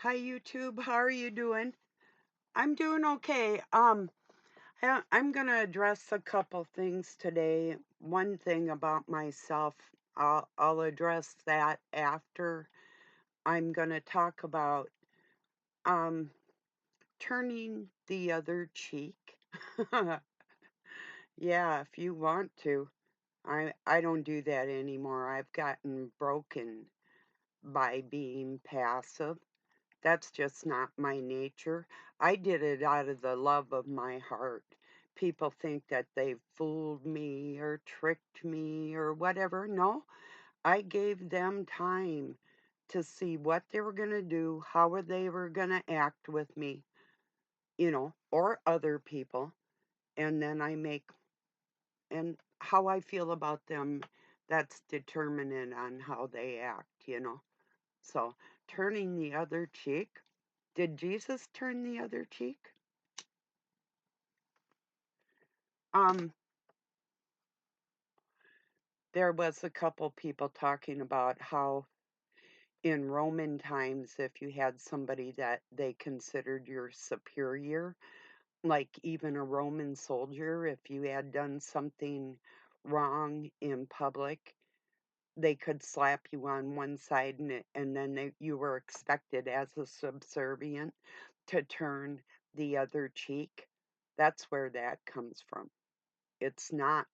Hi YouTube, how are you doing? I'm doing okay. I'm gonna address a couple things today. One thing about myself, I'll address that after. I'm gonna talk about um turning the other cheek. Yeah, if you want to. I don't do that anymore. I've gotten broken by being passive. That's just not my nature. I did it out of the love of my heart. People think that they've fooled me or tricked me or whatever. No, I gave them time to see what they were going to do, how they were going to act with me, or other people. And then and how I feel about them, that's determinant on how they act. So turning the other cheek. Did Jesus turn the other cheek? Um, there was a couple people talking about how in Roman times, if you had somebody that they considered your superior, like even a Roman soldier, if you had done something wrong in public, they could slap you on one side and then you were expected as a subservient to turn the other cheek. That's where that comes from. It's not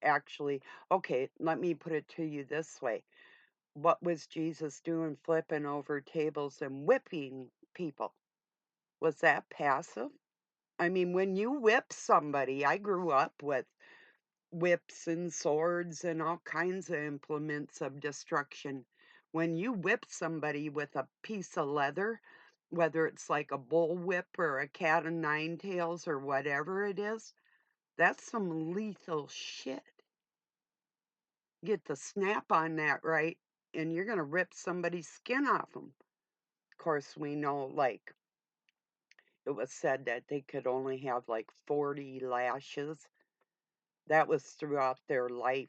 actually, okay, let me put it to you this way. What was Jesus doing flipping over tables and whipping people? Was that passive? I mean, when you whip somebody, I grew up with whips and swords and all kinds of implements of destruction. When you whip somebody with a piece of leather, whether it's like a bull whip or a cat o' nine tails or whatever it is, that's some lethal shit. Get the snap on that right, and you're going to rip somebody's skin off them. Of course, we know, like, it was said that they could only have like 40 lashes. That was throughout their life,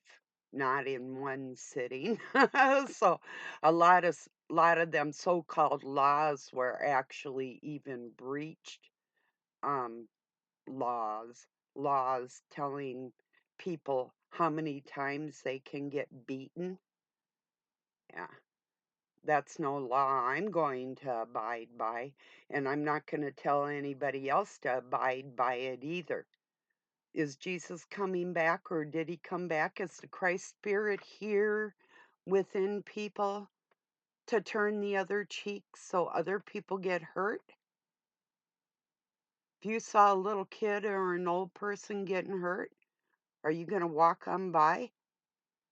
not in one sitting. So a lot of them so-called laws were actually even breached. Um, laws, laws telling people how many times they can get beaten. Yeah. That's no law I'm going to abide by, and I'm not going to tell anybody else to abide by it either. Is Jesus coming back, or did he come back as the Christ Spirit here within people to turn the other cheek so other people get hurt? If you saw a little kid or an old person getting hurt, are you going to walk on by?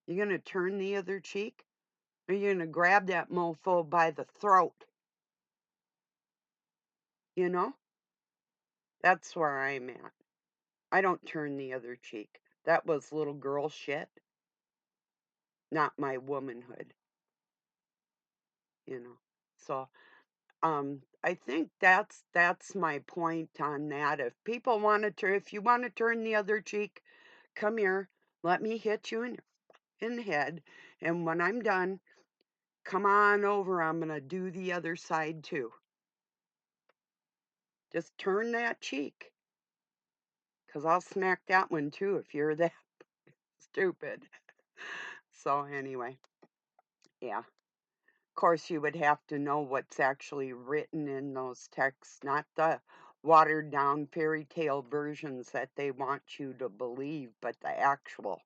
You going to turn the other cheek? Or you going to grab that mofo by the throat? You know? That's where I'm at. I don't turn the other cheek. That was little girl shit, not my womanhood, you know. So, I think that's my point on that. If people want to turn, if you want to turn the other cheek, come here. Let me hit you in the head, and when I'm done, come on over. I'm gonna do the other side too. Just turn that cheek, 'cause I'll smack that one too if you're that stupid. So anyway, yeah. Course, you would have to know what's actually written in those texts, not the watered down fairy tale versions that they want you to believe, but the actual.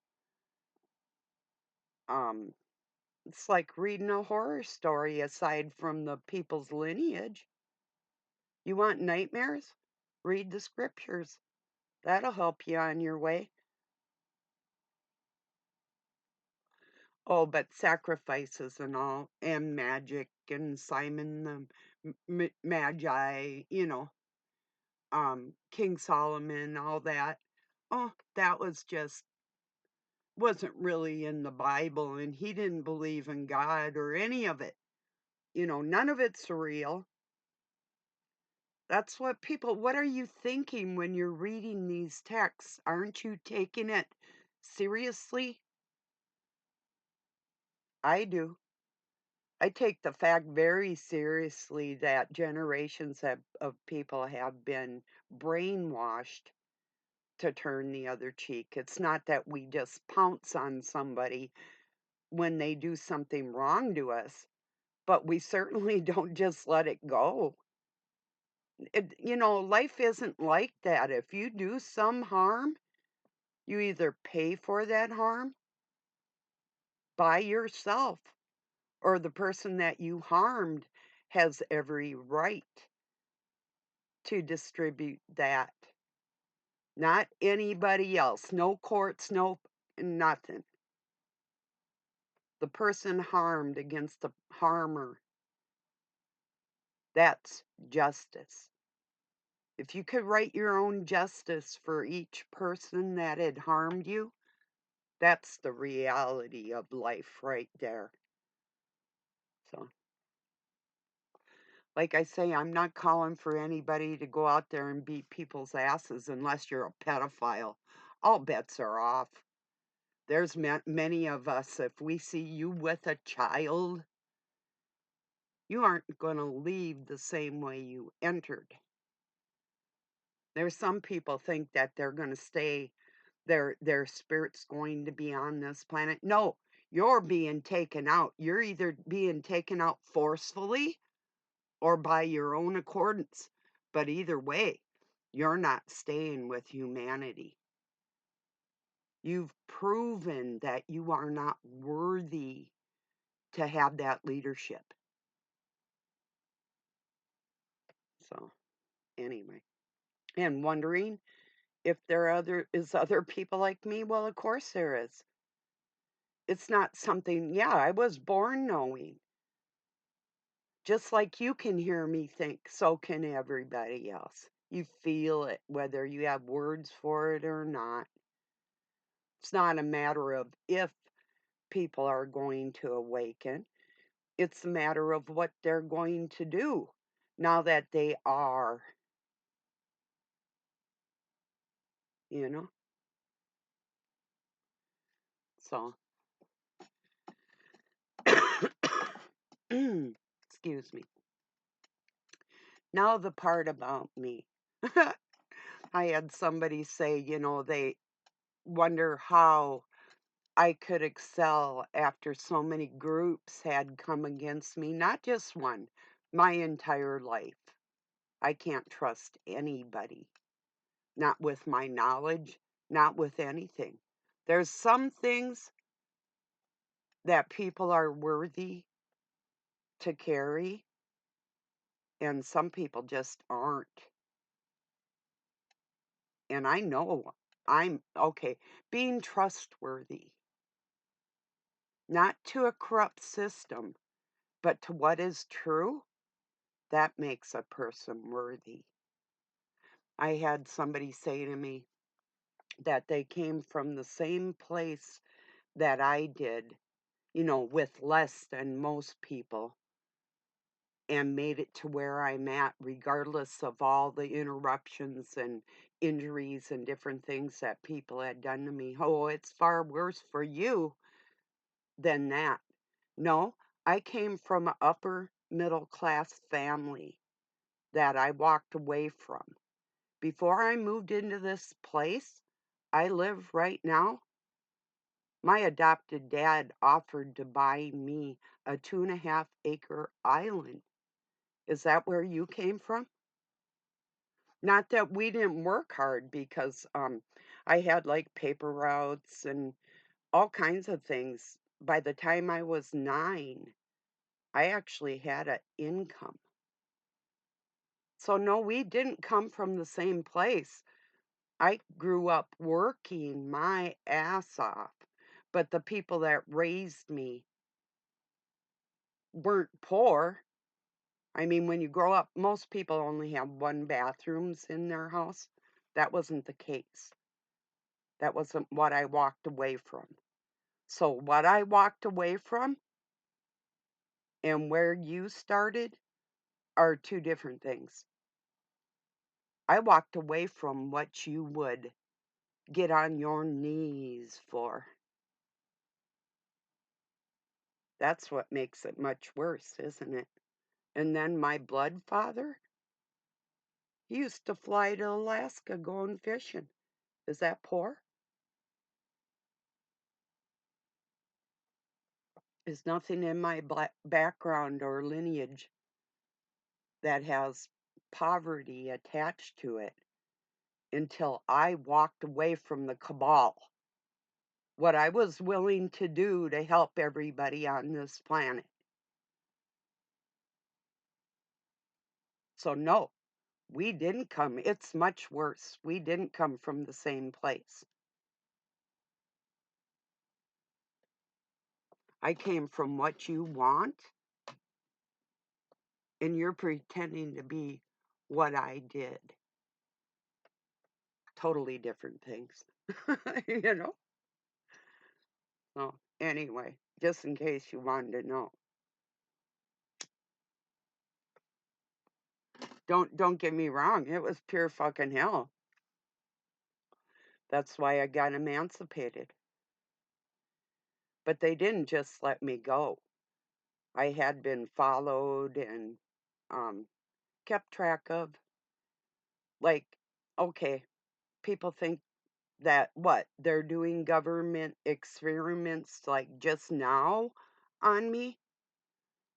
Um, it's like reading a horror story aside from the people's lineage. You want nightmares? Read the scriptures. That'll help you on your way. Oh, but sacrifices and all, and magic, and Simon the Magi, King Solomon, all that. Oh, that was just wasn't really in the Bible, and he didn't believe in God or any of it. None of it's real. That's what are you thinking when you're reading these texts? Aren't you taking it seriously? I do. I take the fact very seriously that generations of people have been brainwashed to turn the other cheek. It's not that we just pounce on somebody when they do something wrong to us, but we certainly don't just let it go. Life isn't like that. If you do some harm, you either pay for that harm by yourself or the person that you harmed has every right to distribute that. Not anybody else. No courts, no nothing. The person harmed against the harmer. That's justice. If you could write your own justice for each person that had harmed you, that's the reality of life right there. So, like I say, I'm not calling for anybody to go out there and beat people's asses unless you're a pedophile. All bets are off. There's many of us, if we see you with a child, you aren't going to leave the same way you entered. There's some people think that they're going to stay, their spirit's going to be on this planet. No, you're being taken out. You're either being taken out forcefully or by your own accordance. But either way, you're not staying with humanity. You've proven that you are not worthy to have that leadership. So, anyway, and wondering if there other people like me. Well, of course there is. It's not something, yeah, I was born knowing. Just like you can hear me think, so can everybody else. You feel it, whether you have words for it or not. It's not a matter of if people are going to awaken, it's a matter of what they're going to do now that they are, you know? So, excuse me. Now, the part about me. I had somebody say, they wonder how I could excel after so many groups had come against me, not just one, my entire life. I can't trust anybody, not with my knowledge, not with anything. There's some things that people are worthy to carry, and some people just aren't. And I know I'm okay, being trustworthy, not to a corrupt system, but to what is true, that makes a person worthy. I had somebody say to me that they came from the same place that I did, with less than most people, and made it to where I'm at, regardless of all the interruptions and injuries and different things that people had done to me. Oh, it's far worse for you than that. No, I came from an upper middle class family that I walked away from. Before I moved into this place I live right now, my adopted dad offered to buy me a 2.5 acre island. Is that where you came from? Not that we didn't work hard because I had like paper routes and all kinds of things. By the time I was 9, I actually had an income. So no, we didn't come from the same place. I grew up working my ass off, but the people that raised me weren't poor. I mean, when you grow up, most people only have one bathrooms in their house. That wasn't the case. That wasn't what I walked away from. So, what I walked away from and where you started are two different things. I walked away from what you would get on your knees for. That's what makes it much worse, isn't it? And then my blood father, he used to fly to Alaska going fishing. Is that poor? There's nothing in my background or lineage that has poverty attached to it until I walked away from the cabal. What I was willing to do to help everybody on this planet. So, no, we didn't come. It's much worse. We didn't come from the same place. I came from what you want, and you're pretending to be what I did. Totally different things. you know? So, anyway, just in case you wanted to know. Don't get me wrong, it was pure fucking hell. That's why I got emancipated. But they didn't just let me go. I had been followed and um, kept track of. Like, okay, people think that what? They're doing government experiments like just now on me?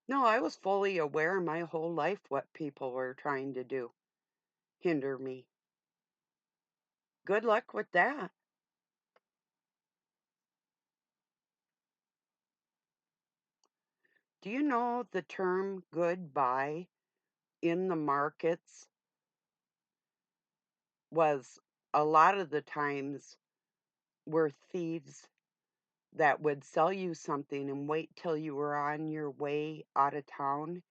No, I was fully aware my whole life what people were trying to do. Hinder me. Good luck with that. Do you know the term goodbye in the markets was a lot of the times were thieves that would sell you something and wait till you were on your way out of town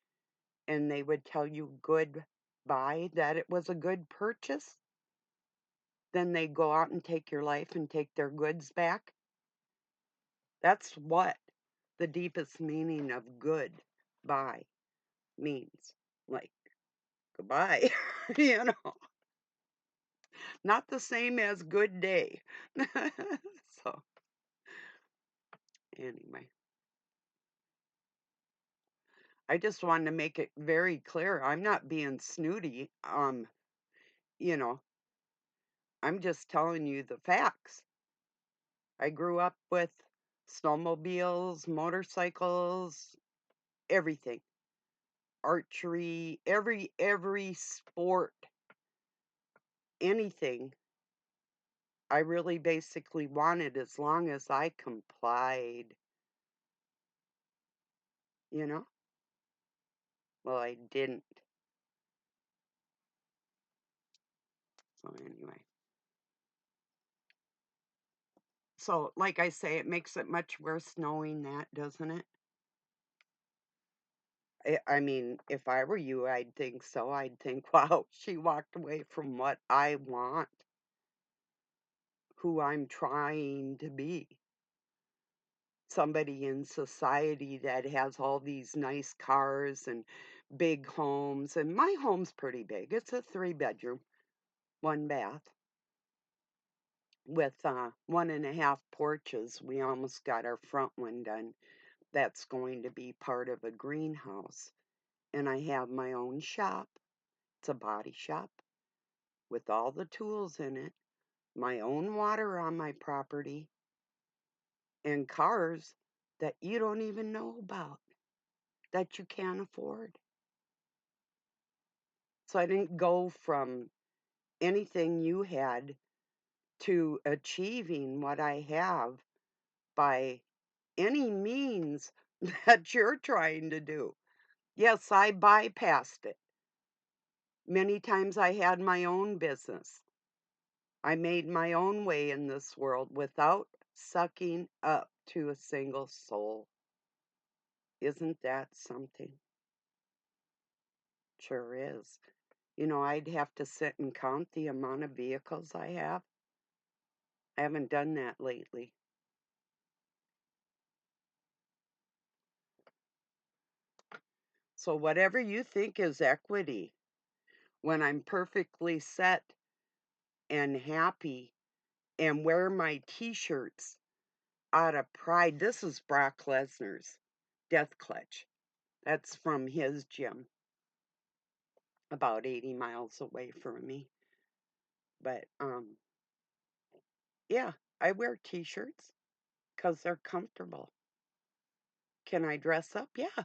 and they would tell you goodbye, that it was a good purchase. Then they go out and take your life and take their goods back. That's what the deepest meaning of goodbye means. Like, goodbye, you know, not the same as good day. so, anyway, I just wanted to make it very clear. I'm not being snooty. You know, I'm just telling you the facts. I grew up with snowmobiles, motorcycles, everything. Archery, every sport, anything I really basically wanted as long as I complied, you know? Well, I didn't. So anyway. So like I say, it makes it much worse knowing that, doesn't it? I mean, if I were you, I'd think so. I'd think, wow, she walked away from what I want, who I'm trying to be. Somebody in society that has all these nice cars and big homes. And my home's pretty big. It's a 3 bedroom, 1 bath with 1.5 porches. We almost got our front one done. That's going to be part of a greenhouse. And I have my own shop. It's a body shop with all the tools in it, my own water on my property, and cars that you don't even know about, that you can't afford. So I didn't go from anything you had to achieving what I have by any means that you're trying to do. Yes, I bypassed it. Many times I had my own business. I made my own way in this world without sucking up to a single soul. Isn't that something? Sure is. You know, I'd have to sit and count the amount of vehicles I have. I haven't done that lately. So, whatever you think is equity, when I'm perfectly set and happy and wear my t shirts out of pride, this is Brock Lesnar's. Death Clutch. That's from his gym, about 80 miles away from me. But yeah, I wear t-shirts because they're comfortable. Can I dress up? Yeah,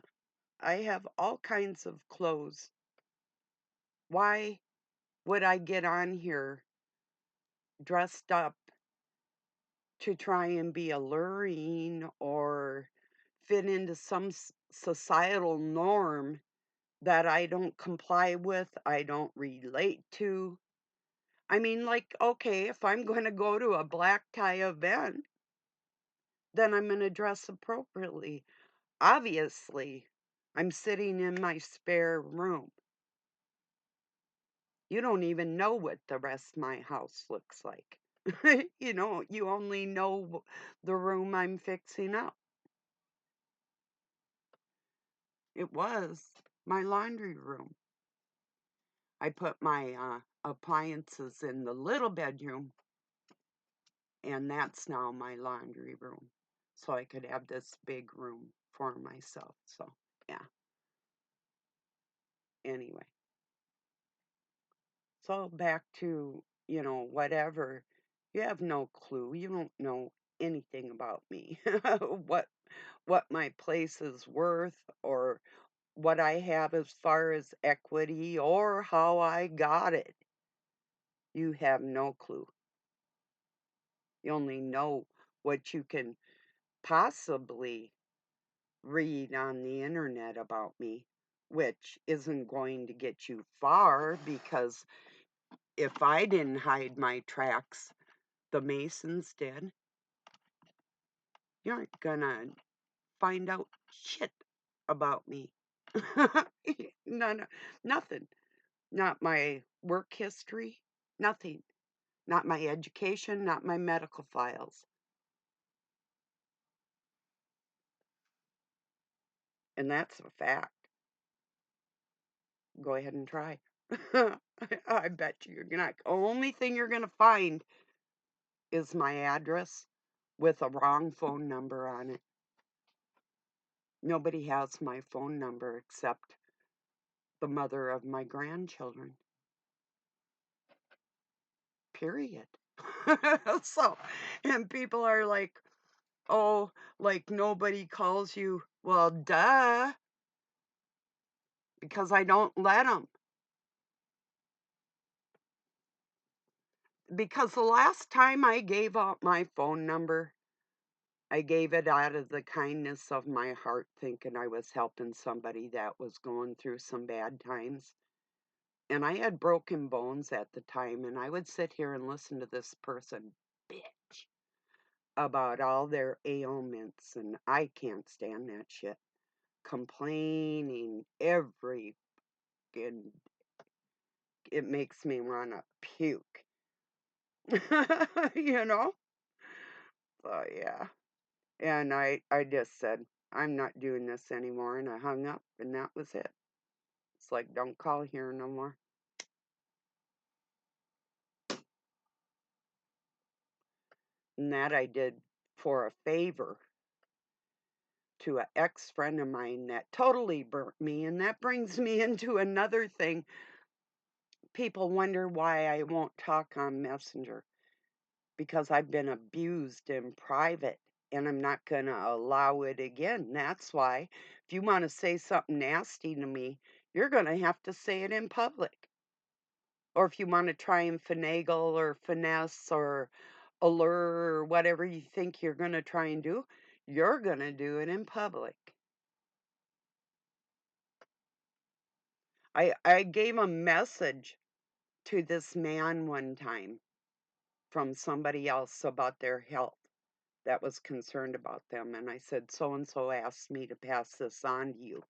I have all kinds of clothes. Why would I get on here dressed up to try and be alluring or fit into some societal norm that I don't comply with, I don't relate to? I mean, like, okay, if I'm going to go to a black tie event, then I'm going to dress appropriately. Obviously, I'm sitting in my spare room. You don't even know what the rest of my house looks like. You only know the room I'm fixing up. It was my laundry room. I put my appliances in the little bedroom, and that's now my laundry room. So I could have this big room for myself. So, yeah. Anyway, so back to, whatever. You have no clue. You don't know anything about me. What my place is worth or what I have as far as equity or how I got it. You have no clue. You only know what you can possibly read on the internet about me, which isn't going to get you far because if I didn't hide my tracks, the Masons did. You aren't gonna find out shit about me. None, nothing. Not my work history, nothing. Not my education, not my medical files. And that's a fact. Go ahead and try. I bet you're not. Only thing you're going to find is my address with a wrong phone number on it. Nobody has my phone number except the mother of my grandchildren. Period. So, and people are like, oh, like nobody calls you. Well, duh, because I don't let them. Because the last time I gave out my phone number, I gave it out of the kindness of my heart, thinking I was helping somebody that was going through some bad times. And I had broken bones at the time, and I would sit here and listen to this person bitch about all their ailments, and I can't stand that shit. Complaining every fucking, it makes me want to puke. you know? So, yeah. And I just said, I'm not doing this anymore. And I hung up, and that was it. It's like, don't call here no more. And that I did for a favor to an ex friend of mine that totally burnt me. And that brings me into another thing. People wonder why I won't talk on Messenger because I've been abused in private. And I'm not going to allow it again. That's why, if you want to say something nasty to me, you're going to have to say it in public. Or if you want to try and finagle or finesse or allure or whatever you think you're going to try and do, you're going to do it in public. I gave a message to this man one time from somebody else about their health that was concerned about them. And I said, so and so asked me to pass this on to you.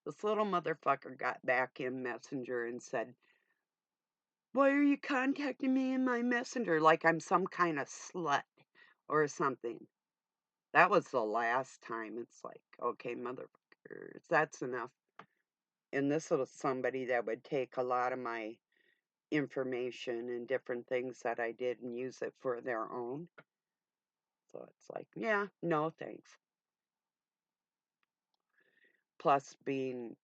This little motherfucker got back in Messenger and said, why are you contacting me in my messenger like I'm some kind of slut or something? That was the last time. It's like, okay, motherfuckers, that's enough. And this was somebody that would take a lot of my information and different things that I did and use it for their own. So it's like, yeah, no thanks. plus being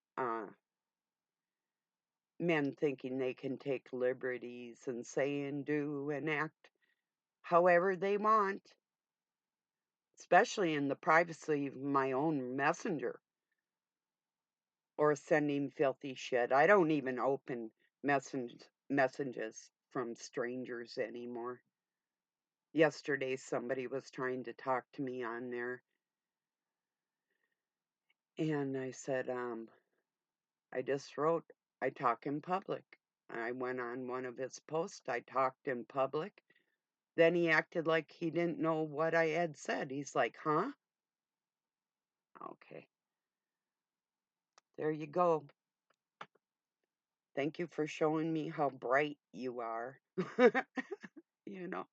men thinking they can take liberties and say and do and act however they want, especially in the privacy of my own messenger or sending filthy shit. I don't even open messages from strangers anymore. Yesterday, somebody was trying to talk to me on there, and I said, I just wrote, I talk in public. I went on one of his posts, I talked in public. Then he acted like he didn't know what I had said. He's like, huh? Okay, there you go. Thank you for showing me how bright you are. You know,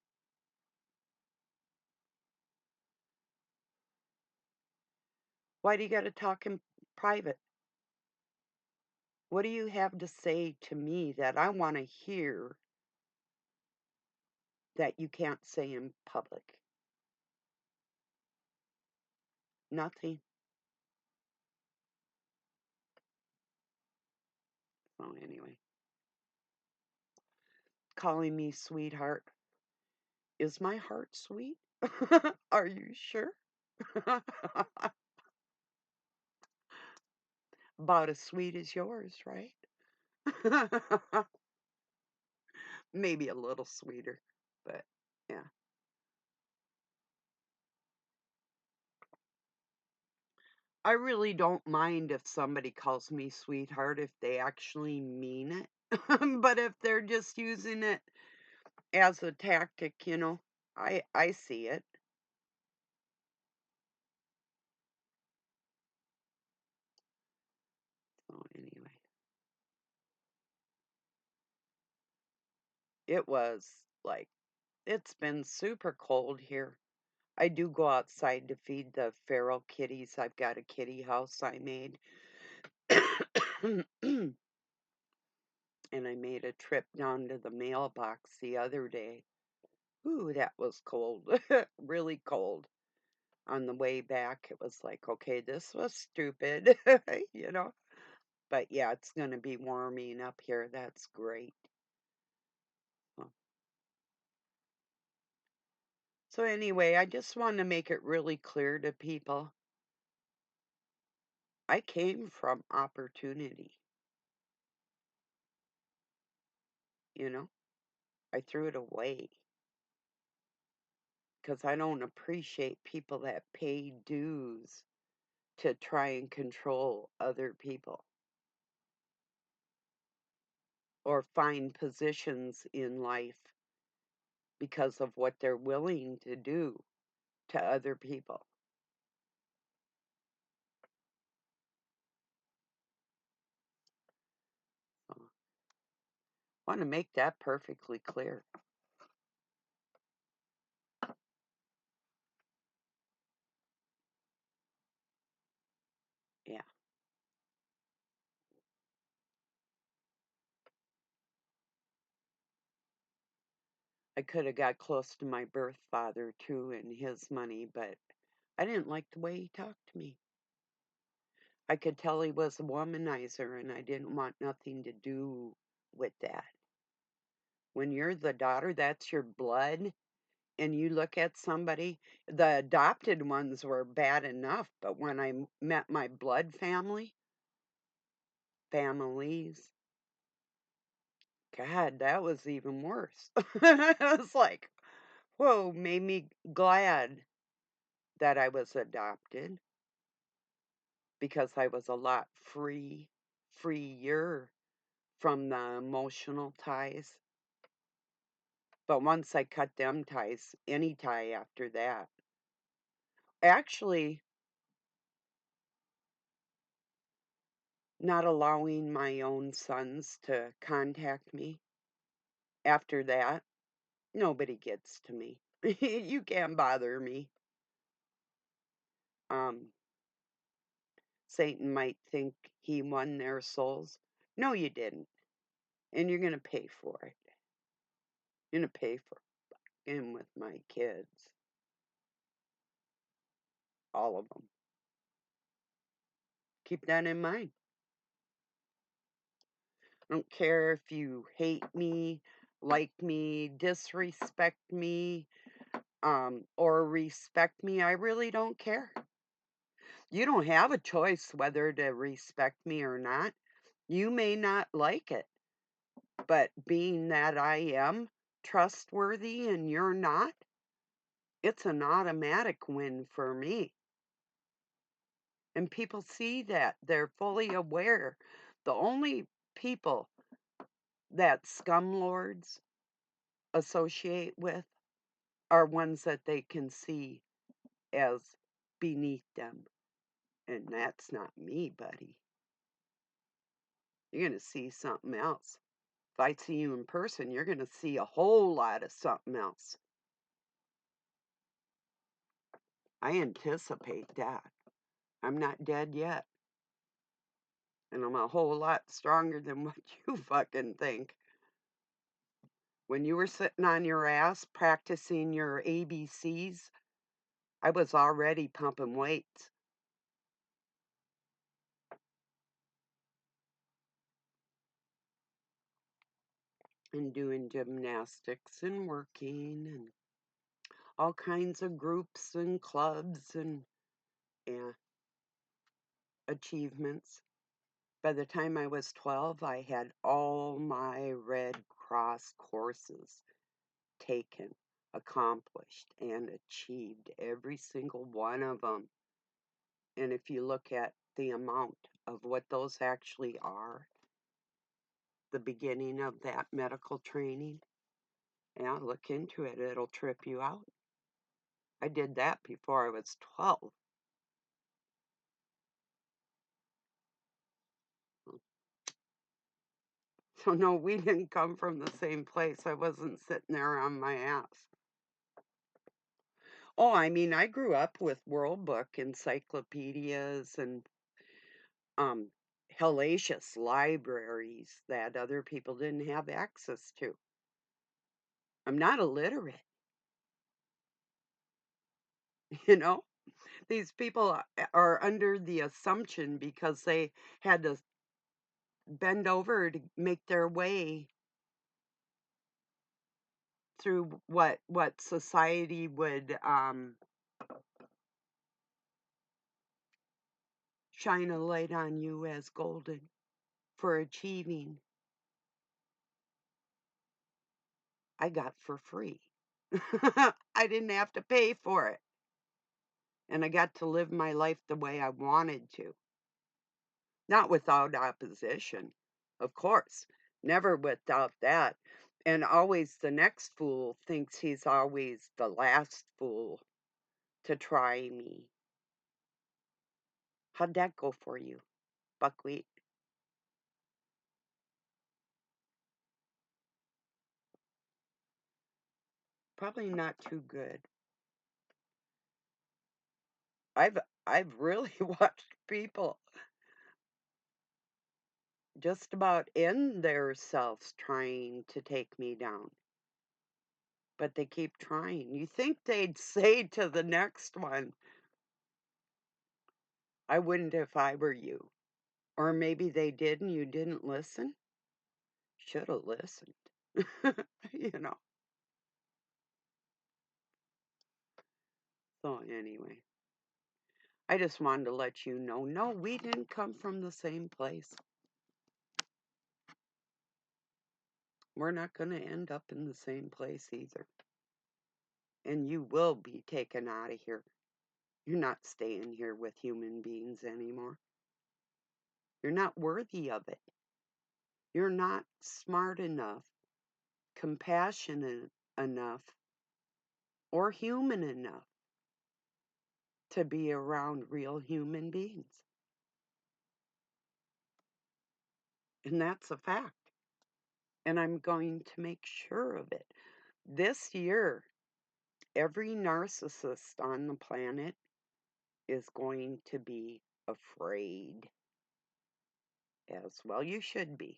why do you got to talk in private? What do you have to say to me that I want to hear that you can't say in public? Nothing. Oh, anyway, calling me sweetheart. Is my heart sweet? Are you sure? About as sweet as yours, right? Maybe a little sweeter, but yeah. I really don't mind if somebody calls me sweetheart if they actually mean it. But if they're just using it as a tactic, I see it. So anyway, it was like it's been super cold here. I do go outside to feed the feral kitties. I've got a kitty house I made. And I made a trip down to the mailbox the other day. Ooh, that was cold. Really cold. On the way back, it was like, okay, this was stupid, you know? But yeah, it's going to be warming up here. That's great. Well, so, anyway, I just want to make it really clear to people I came from opportunity, you know? I threw it away because I don't appreciate people that pay dues to try and control other people or find positions in life because of what they're willing to do to other people. So, want to make that perfectly clear. Yeah. I could have got close to my birth father too and his money, but I didn't like the way he talked to me. I could tell he was a womanizer and I didn't want nothing to do with that. When you're the daughter, that's your blood, and you look at somebody, the adopted ones were bad enough, but when I met my blood families, God, that was even worse. I was like, whoa, made me glad that I was adopted because I was a lot freer from the emotional ties. But once I cut them ties, any tie after that, actually not allowing my own sons to contact me after that, nobody gets to me. You can't bother me. Um, Satan might think he won their souls. No, you didn't. And you're going to pay for it. You're going to pay for him with my kids. All of them. Keep that in mind. I don't care if you hate me, like me, disrespect me, or respect me. I really don't care. You don't have a choice whether to respect me or not. You may not like it, but being that I am trustworthy and you're not, it's an automatic win for me. And people see that. They're fully aware. The only people that scumlords associate with are ones that they can see as beneath them. And that's not me, buddy. You're going to see something else. If I see you in person, you're going to see a whole lot of something else. I anticipate that. I'm not dead yet. And I'm a whole lot stronger than what you fucking think. When you were sitting on your ass practicing your ABCs, I was already pumping weights and doing gymnastics and working and all kinds of groups and clubs and yeah, achievements. By the time I was 12, I had all my Red Cross courses taken, accomplished, and achieved every single one of them. And if you look at the amount of what those actually are, the beginning of that medical training, yeah, look into it. It'll trip you out. I did that before I was 12. So, no, we didn't come from the same place. I wasn't sitting there on my ass. Oh, I mean, I grew up with World Book encyclopedias and um, hellacious libraries that other people didn't have access to. I'm not illiterate, you know? These people are under the assumption because they had to bend over to make their way through what society would shine a light on you as golden for achieving. I got for free. I didn't have to pay for it. And I got to live my life the way I wanted to. Not without opposition, of course. Never without that. And always the next fool thinks he's always the last fool to try me. How'd that go for you, buckwheat? Probably not too good. I've I've really watched people just about end their selves trying to take me down. But they keep trying. You think they'd say to the next one, I wouldn't if I were you. Or maybe they did and you didn't listen. Should have listened. you know. So anyway, I just wanted to let you know, no, we didn't come from the same place. We're not going to end up in the same place either. And you will be taken out of here. You're not staying here with human beings anymore. You're not worthy of it. You're not smart enough, compassionate enough, or human enough to be around real human beings. And that's a fact. And I'm going to make sure of it. This year, every narcissist on the planet is going to be afraid. As well, you should be,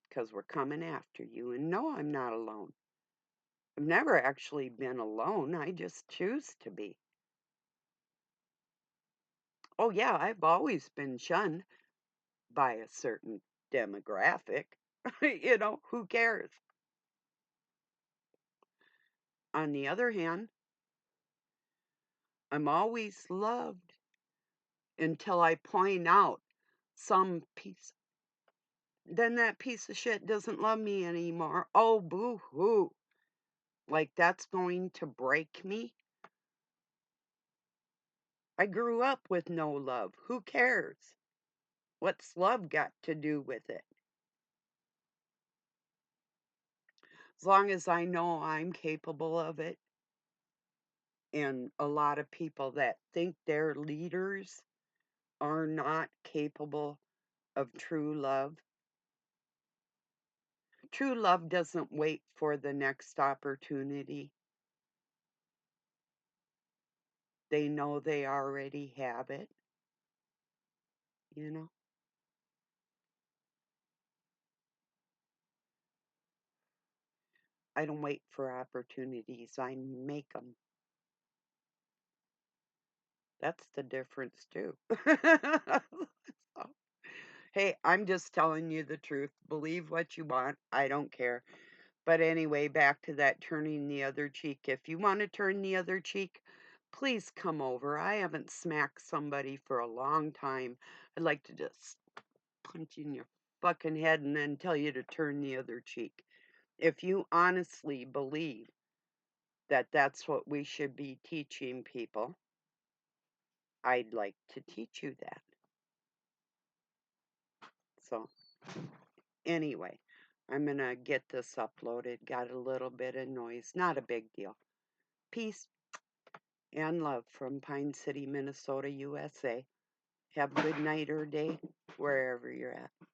because we're coming after you. And no, I'm not alone. I've never actually been alone. I just choose to be. Oh, yeah, I've always been shunned by a certain demographic. Who cares? On the other hand, I'm always loved until I point out some piece then that piece of shit doesn't love me anymore. Oh, boo-hoo. Like, that's going to break me? I grew up with no love. Who cares? What's love got to do with it? As long as I know I'm capable of it, and a lot of people that think they're leaders are not capable of true love. True love doesn't wait for the next opportunity. They know they already have it, you know? I don't wait for opportunities, I make them. That's the difference too. So, hey, I'm just telling you the truth. Believe what you want. I don't care. But anyway, back to that turning the other cheek. If you want to turn the other cheek, please come over. I haven't smacked somebody for a long time. I'd like to just punch you in your fucking head and then tell you to turn the other cheek. If you honestly believe that that's what we should be teaching people, I'd like to teach you that. So, anyway, I'm going to get this uploaded. Got a little bit of noise. Not a big deal. Peace and love from Pine City, Minnesota, USA. Have a good night or day wherever you're at.